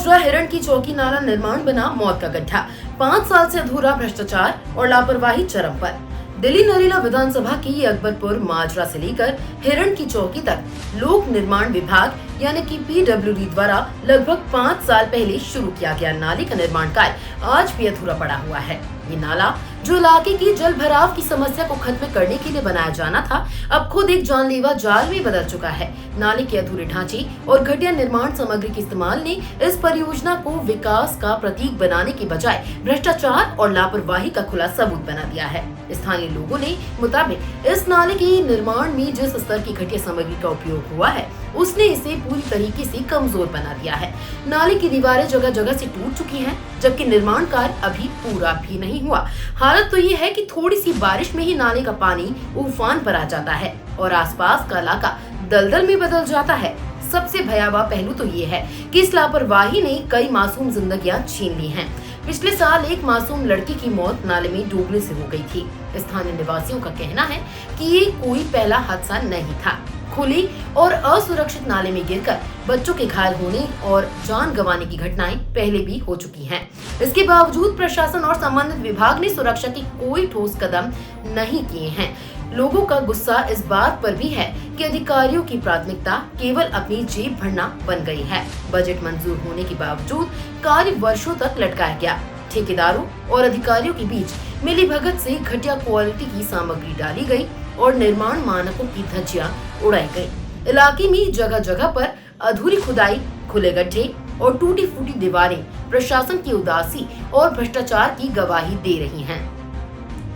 माजरा हिरण की चौकी नाला निर्माण बना मौत का गड्ढा। 5 साल से अधूरा भ्रष्टाचार और लापरवाही चरम पर। दिल्ली नरेला विधानसभा की अकबरपुर माजरा से लेकर हिरण की चौकी तक लोक निर्माण विभाग यानी कि पीडब्ल्यूडी द्वारा लगभग 5 साल पहले शुरू किया गया नाले का निर्माण कार्य आज भी अधूरा पड़ा हुआ है। ये नाला जो इलाके की जल भराव की समस्या को खत्म करने के लिए बनाया जाना था, अब खुद एक जानलेवा जाल में बदल चुका है। नाले के अधूरे ढांचे और घटिया निर्माण सामग्री के इस्तेमाल ने इस परियोजना को विकास का प्रतीक बनाने के बजाय भ्रष्टाचार और लापरवाही का खुला सबूत बना दिया है। स्थानीय लोगों ने मुताबिक इस नाले के निर्माण में जिस स्तर की घटिया सामग्री का उपयोग हुआ है, उसने इसे पूरी तरीके से कमजोर बना दिया है। नाले की दीवारें जगह जगह से टूट चुकी हैं, जबकि निर्माण कार्य अभी पूरा भी नहीं हुआ। हालत तो ये है कि थोड़ी सी बारिश में ही नाले का पानी उफान पर आ जाता है और आसपास का इलाका दलदल में बदल जाता है। सबसे भयावह पहलू तो ये है कि इस लापरवाही ने कई मासूम जिंदगियां छीन ली हैं। पिछले साल एक मासूम लड़की की मौत नाले में डूबने से हो गई थी। स्थानीय निवासियों का कहना है कि ये कोई पहला हादसा नहीं था। खुली और असुरक्षित नाले में गिरकर बच्चों के घायल होने और जान गंवाने की घटनाएं पहले भी हो चुकी हैं। इसके बावजूद प्रशासन और संबंधित विभाग ने सुरक्षा के कोई ठोस कदम नहीं किए हैं। लोगों का गुस्सा इस बात पर भी है कि अधिकारियों की प्राथमिकता केवल अपनी जेब भरना बन गई है। बजट मंजूर होने के बावजूद कार्य वर्षों तक लटकाया गया। ठेकेदारों और अधिकारियों के बीच मिलीभगत से घटिया क्वालिटी की सामग्री डाली गई और निर्माण मानकों की धज्जियां उड़ाई गई। इलाके में जगह जगह पर अधूरी खुदाई, खुले गड्ढे और टूटी फूटी दीवारें प्रशासन की उदासी और भ्रष्टाचार की गवाही दे रही हैं।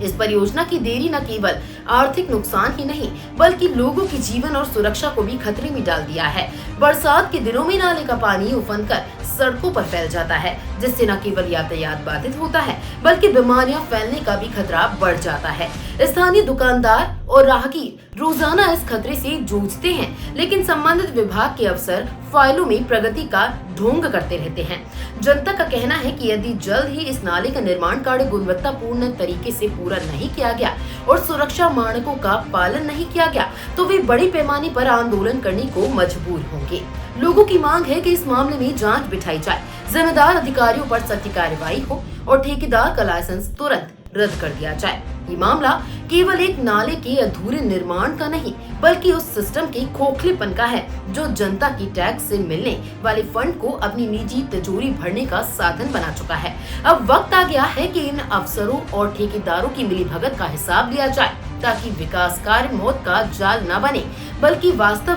इस परियोजना की देरी न केवल आर्थिक नुकसान ही नहीं, बल्कि लोगों के जीवन और सुरक्षा को भी खतरे में डाल दिया है। बरसात के दिनों में नाले का पानी उफनकर सड़कों पर फैल जाता है, जिससे न केवल यातायात बाधित होता है, बल्कि बीमारियां फैलने का भी खतरा बढ़ जाता है। स्थानीय दुकानदार और राहगीर रोजाना इस खतरे से जूझते हैं, लेकिन संबंधित विभाग के अफसर फाइलों में प्रगति का ढोंग करते रहते हैं। जनता का कहना है कि यदि जल्द ही इस नाले का निर्माण कार्य गुणवत्तापूर्ण तरीके से पूरा नहीं किया गया और सुरक्षा मानकों का पालन नहीं किया गया, तो वे बड़े पैमाने पर आंदोलन करने को मजबूर होंगे। लोगों की मांग है कि इस मामले में जांच बिठाई जाए, जिम्मेदार अधिकारियों पर सख्त कार्रवाई हो और ठेकेदार का लाइसेंस तुरंत रद्द कर दिया जाए। ये मामला केवल एक नाले के अधूरे निर्माण का नहीं, बल्कि उस सिस्टम के खोखलेपन का है जो जनता की टैक्स से मिलने वाले फंड को अपनी निजी तिजोरी भरने का साधन बना चुका है। अब वक्त आ गया है कि इन अफसरों और ठेकेदारों की मिलीभगत का हिसाब लिया जाए, ताकि विकास कार्य मौत का जाल न बने, बल्कि वास्तव